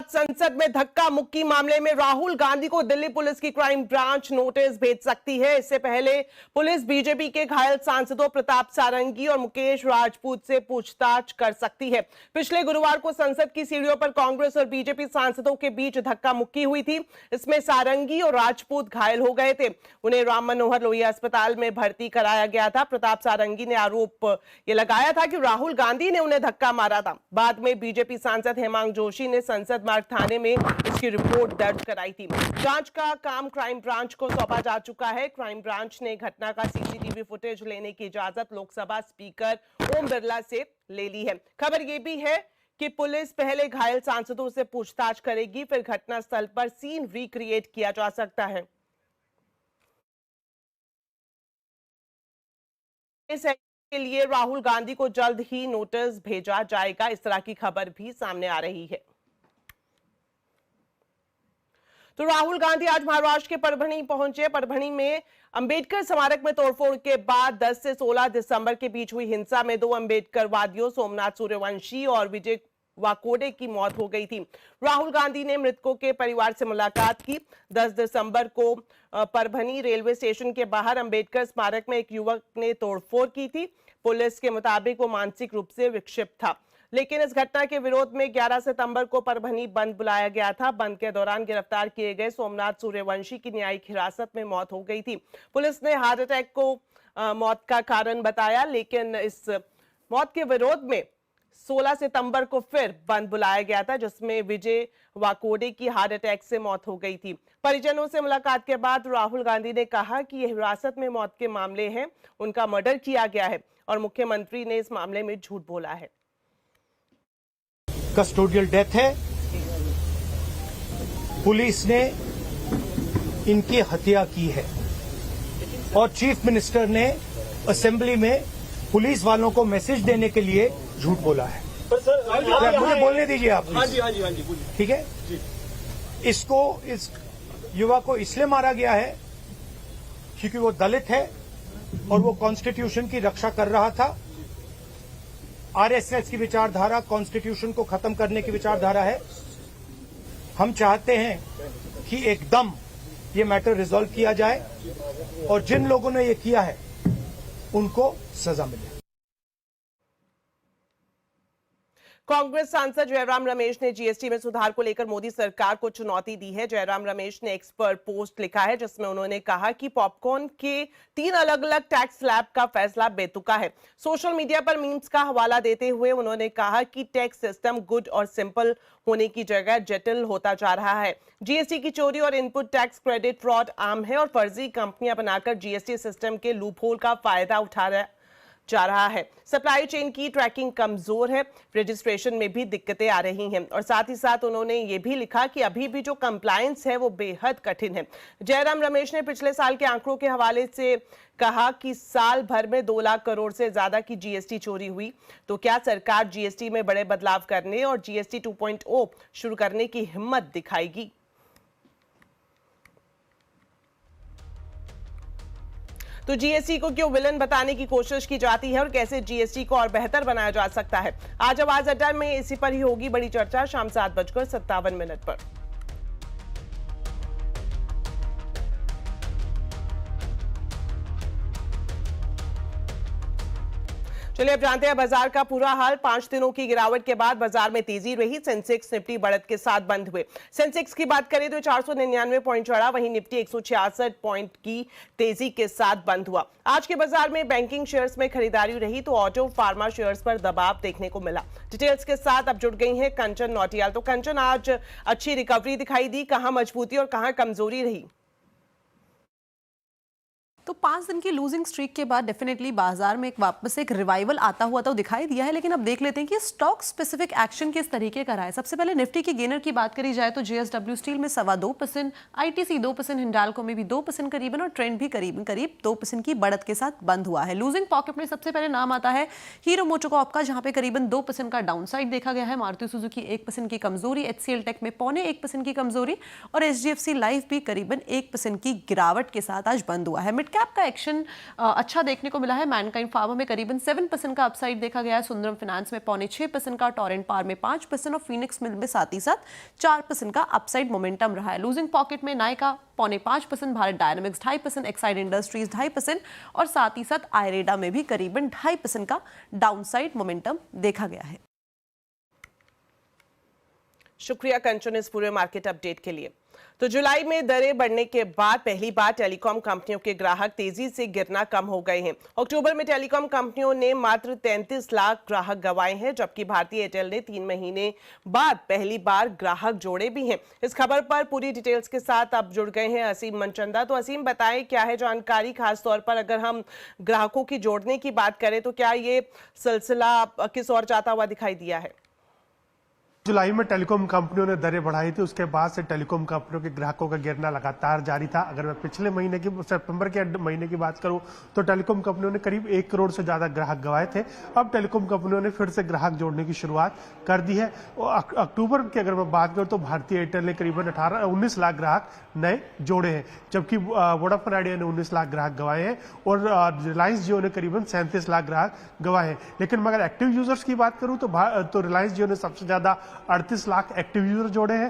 संसद में धक्का मुक्की मामले में राहुल गांधी को दिल्ली पुलिस की क्राइम ब्रांच नोटिस भेज सकती है। इससे पहले पुलिस बीजेपी के घायल सांसदों प्रताप सारंगी और मुकेश राजपूत से पूछताछ कर सकती है। पिछले गुरुवार को संसद की सीढ़ियों पर कांग्रेस और बीजेपी सांसदों के बीच धक्का मुक्की हुई थी। इसमें सारंगी और राजपूत घायल हो गए थे। उन्हें राम मनोहर लोहिया अस्पताल में भर्ती कराया गया था। प्रताप सारंगी ने आरोप ये लगाया था कि राहुल गांधी ने उन्हें धक्का मारा था। बाद में बीजेपी सांसद हेमांग जोशी ने संसद मार्ग थाने में इसकी रिपोर्ट दर्ज कराई थी। जांच का काम क्राइम ब्रांच को सौंपा जा चुका है। क्राइम ब्रांच ने घटना का सीसीटीवी फुटेज लेने की इजाजत लोकसभा स्पीकर ओम बिरला से ले ली है। खबर यह भी है कि पुलिस पहले घायल सांसदों से पूछताछ करेगी, फिर घटनास्थल पर सीन रिक्रिएट किया जा सकता है। के लिए राहुल गांधी को जल्द ही नोटिस भेजा जाएगा, इस तरह की खबर भी सामने आ रही है। तो राहुल गांधी आज महाराष्ट्र के परभणी पहुंचे। परभणी में अंबेडकर स्मारक में तोड़फोड़ के बाद 10 से 16 दिसंबर के बीच हुई हिंसा में 2 अंबेडकरवादियों सोमनाथ सूर्यवंशी और विजय वाकोडे की मौत हो गई थी। राहुल गांधी ने मृतकों के परिवार से मुलाकात की। 10 दिसंबर को परभणी रेलवे स्टेशन के बाहर अंबेडकर स्मारक में एक युवक ने तोड़फोड़ की थी। पुलिस के मुताबिक वो मानसिक रूप से विक्षिप्त था, लेकिन इस घटना के विरोध में 11 सितंबर को परभणी बंद बुलाया गया था। बंद के दौरान गिरफ्तार किए गए सोमनाथ सूर्यवंशी की न्यायिक हिरासत में मौत हो गई थी। पुलिस ने हार्ट अटैक को मौत का कारण बताया, लेकिन इस मौत के विरोध में 16 सितंबर को फिर बंद बुलाया गया था, जिसमें विजय वाकोडे की हार्ट अटैक से मौत हो गई थी। परिजनों से मुलाकात के बाद राहुल गांधी ने कहा कि यह हिरासत में मौत के मामले हैं, उनका मर्डर किया गया है और मुख्यमंत्री ने इस मामले में झूठ बोला है। कस्टोडियल डेथ है। पुलिस ने इनकी हत्या की है और चीफ मिनिस्टर ने असेंबली में पुलिस वालों को मैसेज देने के लिए झूठ बोला है। मुझे बोलने दीजिए आप। हाँ जी, ठीक है। इसको इस युवा को इसलिए मारा गया है क्योंकि वो दलित है और वो कॉन्स्टिट्यूशन की रक्षा कर रहा था। आरएसएस की विचारधारा कॉन्स्टिट्यूशन को खत्म करने की विचारधारा है। हम चाहते हैं कि एकदम ये मैटर रिजॉल्व किया जाए और जिन लोगों ने ये किया है उनको सजा मिले। कांग्रेस सांसद जयराम रमेश ने जीएसटी में सुधार को लेकर मोदी सरकार को चुनौती दी है। जयराम रमेश ने एक्स पर पोस्ट लिखा है, जिसमें उन्होंने कहा कि पॉपकॉर्न के 3 अलग अलग टैक्स स्लैब का फैसला बेतुका है। सोशल मीडिया पर मीम्स का हवाला देते हुए उन्होंने कहा कि टैक्स सिस्टम गुड और सिंपल होने की जगह जटिल होता जा रहा है। जीएसटी की चोरी और इनपुट टैक्स क्रेडिट फ्रॉड आम है और फर्जी कंपनियां बनाकर जीएसटी सिस्टम के लूपहोल का फायदा उठा जा रहा है। सप्लाई चेन की ट्रैकिंग कमजोर है, रजिस्ट्रेशन में भी दिक्कतें आ रही हैं और साथ ही साथ उन्होंने ये भी लिखा कि अभी भी जो कंप्लायंस है वो बेहद कठिन है। जयराम रमेश ने पिछले साल के आंकड़ों के हवाले से कहा कि साल भर में 2 लाख करोड़ से ज्यादा की जीएसटी चोरी हुई। तो क्या सरकार जीएसटी में बड़े बदलाव करने और जीएसटी 2.0 शुरू करने की हिम्मत दिखाएगी? तो जीएसटी को क्यों विलन बताने की कोशिश की जाती है और कैसे जीएसटी को और बेहतर बनाया जा सकता है? आज आवाज अड्डा में इसी पर ही होगी बड़ी चर्चा शाम 7:57 पर। चलिए अब जानते हैं बाजार का पूरा हाल। 5 दिनों की गिरावट के बाद बाजार में तेजी रही। सेंसेक्स निफ्टी बढ़त के साथ बंद हुए। सेंसेक्स की बात करें तो 499 पॉइंट चढ़ा, वहीं निफ्टी 166 पॉइंट की तेजी के साथ बंद हुआ। आज के बाजार में बैंकिंग शेयर्स में खरीदारी रही तो ऑटो फार्मा शेयर्स पर दबाव देखने को मिला। डिटेल्स के साथ अब जुड़ गई है कंचन नौटियाल। तो कंचन, आज अच्छी रिकवरी दिखाई दी, कहां मजबूती और कहां कमजोरी रही? तो 5 दिन की लूजिंग स्ट्रीक के बाद डेफिनेटली बाजार में वापस एक रिवाइवल आता हुआ तो दिखाई दिया है, लेकिन अब देख लेते हैं कि स्टॉक स्पेसिफिक एक्शन किस तरीके का रहा है। सबसे पहले निफ्टी की गेनर की बात करी जाए तो जेएसडब्ल्यू स्टील में 2.25%, आईटीसी 2%, हिंडाल्को में भी 2% करीबन और ट्रेंड भी करीब 2% की बढ़त के साथ बंद हुआ है। लूजिंग पॉकेट में सबसे पहले नाम आता है हीरो मोटोकॉर्प का, जहां पे करीबन 2% का डाउन साइड देखा गया है। मारुति सुजुकी 1% की कमजोरी, एचसीएल टेक में 0.25% की कमजोरी और एचडीएफसी लाइफ भी करीबन 1% की गिरावट के साथ आज बंद हुआ है। मिड कैप का एक्शन अच्छा देखने को मिला है। मैनकाइंड फार्मा में करीबन 7% का अपसाइड देखा गया है, सुंदरम फाइनेंस में 6.25% का, टोरेंट पावर में 5% और फीनिक्स मिल में साथ ही साथ 4% का अपसाइड मोमेंटम रहा है। लूजिंग पॉकेट में Nykaa 5.5%, Bharat dynamics 2.5%, Exide industries 2.5% और साथ ही साथ आयरेडा में भी करीबन 2.5% का डाउनसाइड मोमेंटम देखा गया है। शुक्रिया कंचन इस पूरे मार्केट अपडेट के लिए। तो जुलाई में दरें बढ़ने के बाद पहली बार टेलीकॉम कंपनियों के ग्राहक तेजी से गिरना कम हो गए हैं। अक्टूबर में टेलीकॉम कंपनियों ने मात्र 33 लाख ग्राहक गंवाए हैं, जबकि भारतीय एयरटेल ने 3 महीने बाद पहली बार ग्राहक जोड़े भी हैं। इस खबर पर पूरी डिटेल्स के साथ अब जुड़ गए हैं असीम मनचंदा। तो असीम, बताएं क्या है जानकारी, खासतौर पर अगर हम ग्राहकों की जोड़ने की बात करें तो क्या ये सिलसिला किस ओर जाता हुआ दिखाई दिया है? जुलाई में टेलीकॉम कंपनियों ने दरें बढ़ाई थी, उसके बाद से टेलीकॉम कंपनियों के ग्राहकों का गिरना लगातार जारी था। अगर मैं पिछले महीने की सितंबर के महीने की बात करूं तो टेलीकॉम कंपनियों ने करीब 1 करोड़ से ज्यादा ग्राहक गंवाए थे। अब टेलीकॉम कंपनियों ने फिर से ग्राहक जोड़ने की शुरुआत कर दी है। अक्टूबर की अगर मैं बात करूं तो भारतीय एयरटेल ने करीबन 19 लाख ग्राहक नए जोड़े हैं, जबकि वोडाफोन आइडिया ने 19 लाख ग्राहक गंवाए हैं और रिलायंस जियो ने करीबन 37 लाख ग्राहक गंवाए हैं। लेकिन मगर एक्टिव यूजर्स की बात करूं तो रिलायंस जियो ने सबसे ज्यादा 38 लाख एक्टिव यूजर जोड़े हैं,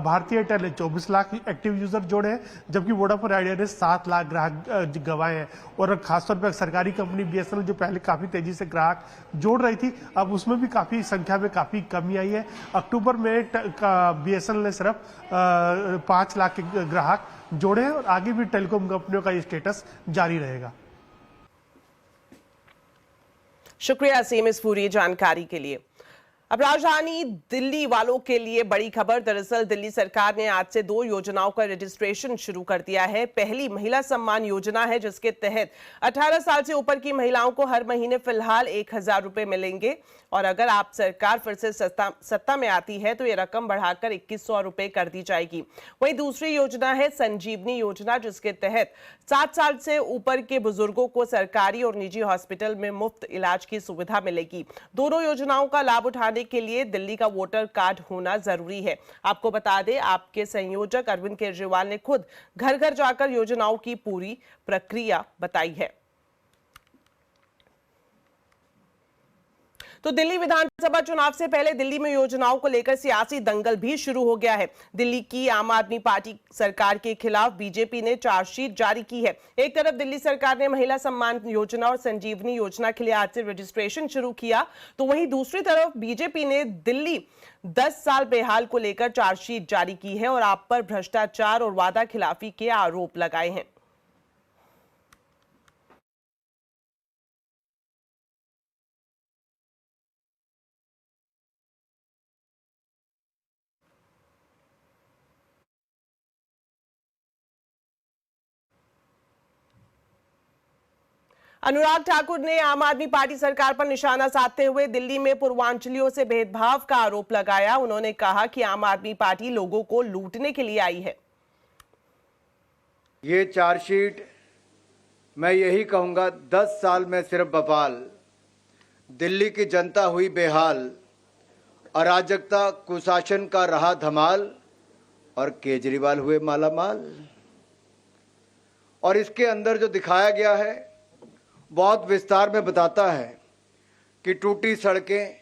भारतीय एयरटेल ने 24 लाख एक्टिव यूजर जोड़े हैं, जबकि वोडाफोन आइडिया ने 7 लाख ग्राहक गंवाए हैं। और खासतौर पर सरकारी कंपनी बीएसएनएल जो पहले काफी तेजी से ग्राहक जोड़ रही थी, अब उसमें भी काफी संख्या में काफी कमी आई है। अक्टूबर में बीएसएनएल ने सिर्फ 5 लाख के ग्राहक जोड़े हैं और आगे भी टेलीकॉम कंपनियों का ये स्टेटस जारी रहेगा। शुक्रिया असीम इस पूरी जानकारी के लिए। अब राजधानी दिल्ली वालों के लिए बड़ी खबर। दरअसल दिल्ली सरकार ने आज से 2 योजनाओं का रजिस्ट्रेशन शुरू कर दिया है। पहली महिला सम्मान योजना है, जिसके तहत 18 साल से ऊपर की महिलाओं को हर महीने फिलहाल 1000 रुपए मिलेंगे और अगर आप सरकार फिर से सत्ता में आती है तो ये रकम बढ़ाकर 2100 रुपए कर दी जाएगी। वहीं दूसरी योजना है संजीवनी योजना, जिसके तहत 7 साल से ऊपर के बुजुर्गों को सरकारी और निजी हॉस्पिटल में मुफ्त इलाज की सुविधा मिलेगी। दोनों योजनाओं का लाभ उठाने के लिए दिल्ली का वोटर कार्ड होना जरूरी है। आपको बता दें, आपके संयोजक अरविंद केजरीवाल ने खुद घर घर जाकर योजनाओं की पूरी प्रक्रिया बताई है। तो दिल्ली विधानसभा चुनाव से पहले दिल्ली में योजनाओं को लेकर सियासी दंगल भी शुरू हो गया है। दिल्ली की आम आदमी पार्टी सरकार के खिलाफ बीजेपी ने चार्जशीट जारी की है। एक तरफ दिल्ली सरकार ने महिला सम्मान योजना और संजीवनी योजना के लिए आज से रजिस्ट्रेशन शुरू किया, तो वहीं दूसरी तरफ बीजेपी ने दिल्ली 10 साल बेहाल को लेकर चार्जशीट जारी की है और आप पर भ्रष्टाचार और वादा खिलाफी के आरोप लगाए हैं। अनुराग ठाकुर ने आम आदमी पार्टी सरकार पर निशाना साधते हुए दिल्ली में पूर्वांचलियों से भेदभाव का आरोप लगाया। उन्होंने कहा कि आम आदमी पार्टी लोगों को लूटने के लिए आई है। ये चार्जशीट, मैं यही कहूंगा, 10 साल में सिर्फ बवाल, दिल्ली की जनता हुई बेहाल, अराजकता कुशासन का रहा धमाल और केजरीवाल हुए मालामाल। और इसके अंदर जो दिखाया गया है बहुत विस्तार में बताता है कि टूटी सड़कें,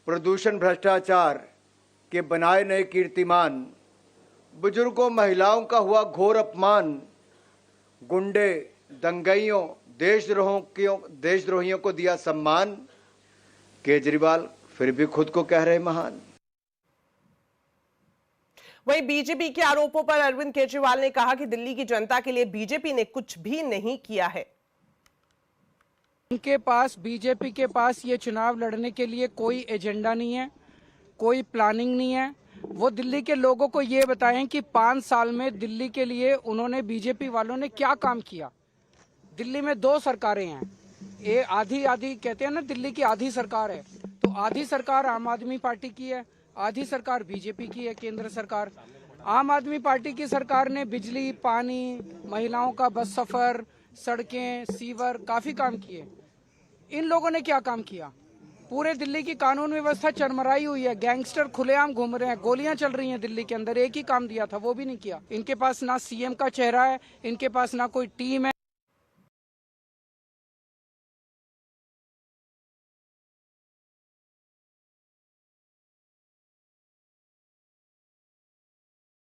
प्रदूषण, भ्रष्टाचार के बनाए नए कीर्तिमान, बुजुर्गों महिलाओं का हुआ घोर अपमान, गुंडे दंगइयों देशद्रोहियों को दिया सम्मान। केजरीवाल फिर भी खुद को कह रहे महान। वहीं बीजेपी के आरोपों पर अरविंद केजरीवाल ने कहा कि दिल्ली की जनता के लिए बीजेपी ने कुछ भी नहीं किया है। उनके पास, बीजेपी के पास ये चुनाव लड़ने के लिए कोई एजेंडा नहीं है, कोई प्लानिंग नहीं है। वो दिल्ली के लोगों को ये बताएं कि 5 साल में दिल्ली के लिए उन्होंने, बीजेपी वालों ने क्या काम किया। दिल्ली में 2 सरकारें हैं, ये आधी कहते हैं ना, दिल्ली की आधी सरकार है, तो आधी सरकार आम आदमी पार्टी की है, आधी सरकार बीजेपी की है, केंद्र सरकार। आम आदमी पार्टी की सरकार ने बिजली, पानी, महिलाओं का बस सफर, सड़कें, सीवर, काफी काम किए। इन लोगों ने क्या काम किया? पूरे दिल्ली की कानून व्यवस्था चरमराई हुई है, गैंगस्टर खुलेआम घूम रहे हैं, गोलियां चल रही हैं दिल्ली के अंदर। एक ही काम दिया था, वो भी नहीं किया। इनके पास ना सीएम का चेहरा है, इनके पास ना कोई टीम है।